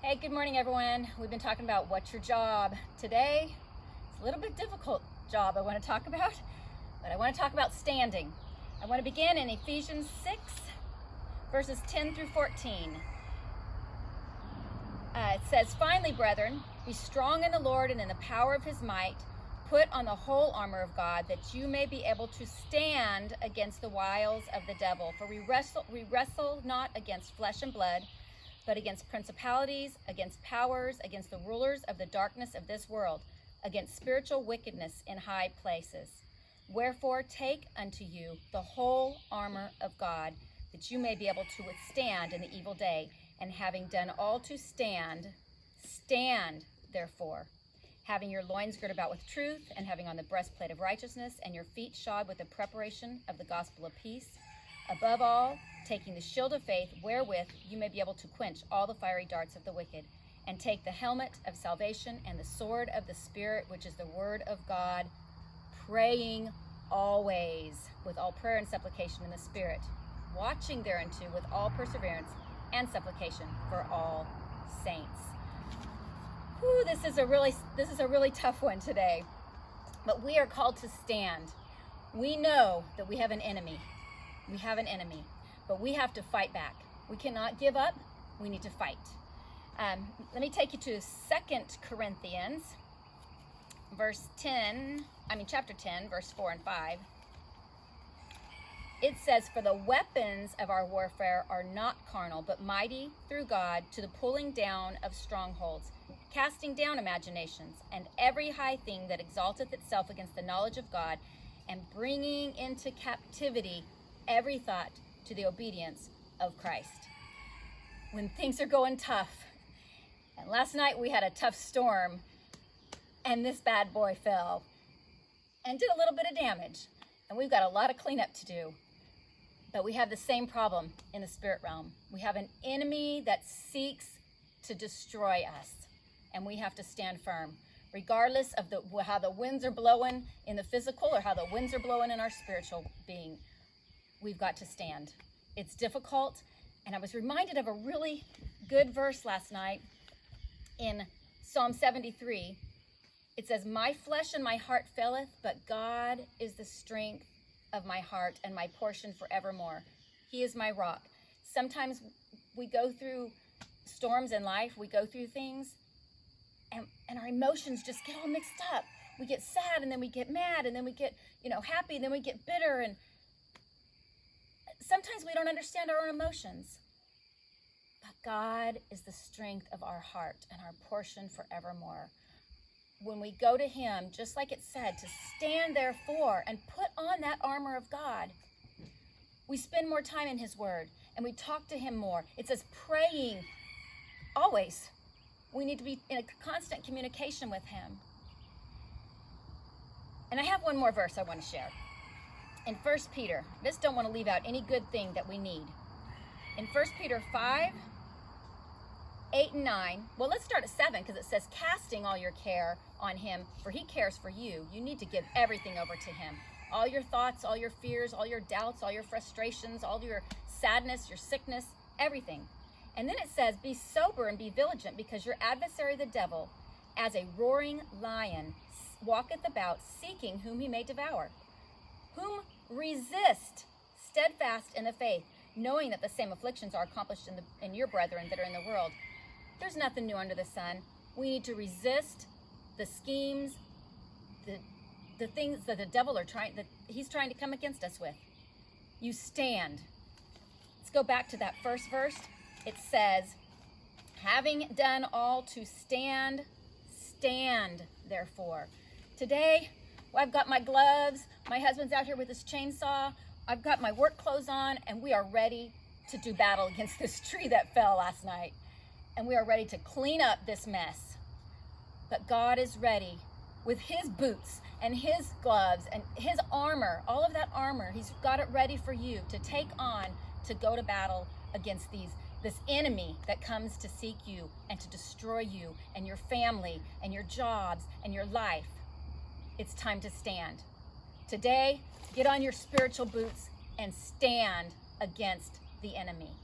Hey, good morning, everyone. We've been talking about what's your job. Today, it's a little bit difficult job I want to talk about, but I want to talk about standing. I want to begin in Ephesians 6, verses 10 through 14. It says, "Finally, brethren, be strong in the Lord and in the power of his might. Put on the whole armor of God, that you may be able to stand against the wiles of the devil. For we wrestle not against flesh and blood, but against principalities, against powers, against the rulers of the darkness of this world, against spiritual wickedness in high places. Wherefore take unto you the whole armor of God, that you may be able to withstand in the evil day, and having done all to stand, stand therefore, having your loins girt about with truth, and having on the breastplate of righteousness, and your feet shod with the preparation of the gospel of peace. Above all, taking the shield of faith, wherewith you may be able to quench all the fiery darts of the wicked, and take the helmet of salvation and the sword of the Spirit, which is the word of God, praying always with all prayer and supplication in the Spirit, watching thereunto with all perseverance and supplication for all saints." Whew, this is a really tough one today, but we are called to stand. We know that we have an enemy. We have an enemy, but we have to fight back. We cannot give up. We need to fight. Let me take you to 2 Corinthians, chapter 10, verse 4 and 5. It says, "For the weapons of our warfare are not carnal, but mighty through God to the pulling down of strongholds, casting down imaginations, and every high thing that exalteth itself against the knowledge of God, and bringing into captivity every thought to the obedience of Christ." When things are going tough, and last night we had a tough storm, and this bad boy fell and did a little bit of damage, and we've got a lot of cleanup to do. But we have the same problem in the spirit realm. We have an enemy that seeks to destroy us, and we have to stand firm, regardless of how the winds are blowing in the physical or how the winds are blowing in our spiritual being. We've got to stand. It's difficult, and I was reminded of a really good verse last night in Psalm 73. It says, "My flesh and my heart faileth, but God is the strength of my heart and my portion forevermore. He is my rock." Sometimes we go through storms in life, we go through things, and our emotions just get all mixed up. We get sad, and then we get mad, and then we get happy, and then we get bitter, and sometimes we don't understand our own emotions. But God is the strength of our heart and our portion forevermore. When we go to him, just like it said, to stand therefore and put on that armor of God, we spend more time in his word and we talk to him more. It says praying always. We need to be in a constant communication with him. And I have one more verse I want to share. In 1 Peter, I just don't want to leave out any good thing that we need. In 1 Peter 5, 8 and 9, well, let's start at 7, because it says, "Casting all your care on him, for he cares for you." You need to give everything over to him. All your thoughts, all your fears, all your doubts, all your frustrations, all your sadness, your sickness, everything. And then it says, "Be sober and be vigilant, because your adversary the devil, as a roaring lion, walketh about, seeking whom he may devour. Whom resist steadfast in the faith, knowing that the same afflictions are accomplished in your brethren that are in the world." There's nothing new under the sun. We need to resist the schemes, the things that the devil he's trying to come against us with. You stand. Let's go back to that first verse. It says, "Having done all to stand, stand therefore." Today, I've got my gloves. My husband's out here with his chainsaw. I've got my work clothes on, and we are ready to do battle against this tree that fell last night. And we are ready to clean up this mess. But God is ready with his boots and his gloves and his armor, all of that armor. He's got it ready for you to take on, to go to battle against this enemy that comes to seek you and to destroy you and your family and your jobs and your life. It's time to stand. Today, get on your spiritual boots and stand against the enemy.